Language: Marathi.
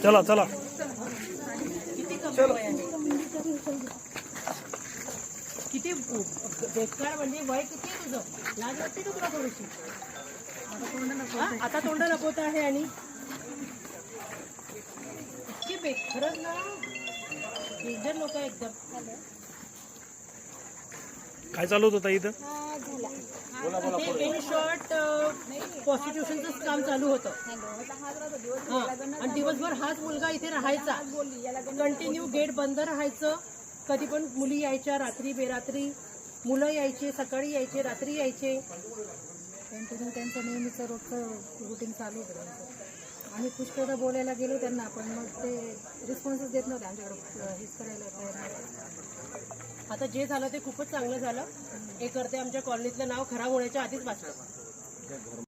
चला चला किती बेकार म्हणजे वय किती आहे तुझं? लाज वाटते का तुला थोडीशी? आता तोंड लपवत आहे आणि इतकी बेखरच ना डेंजर लोक एकदम. काय चालू होतं इथं? इन शॉर्ट प्रॉस्टिट्यूशनचं काम चालू होतं आणि दिवसभर हाच मुलगा इथे राहायचा. कंटिन्यू गेट बंद राहायचं. कधी पण मुली यायच्या रात्री बेरात्री, मुलं यायचे, सकाळी यायचे, रात्री यायचे. कंटिन्यू त्यांचं नेहमीचं रोजचं रुटीन चालू होतं. आम्ही पुष्कळदा बोलायला गेलो त्यांना, पण मग ते रिस्पॉन्सच देत नव्हते आमच्याकडं. हेच करायला तयार नव्हते. आता जे झालं ते खूपच चांगलं झालं. हे करते आमच्या कॉलनीतलं नाव खराब होण्याच्या आधीच वाचलं.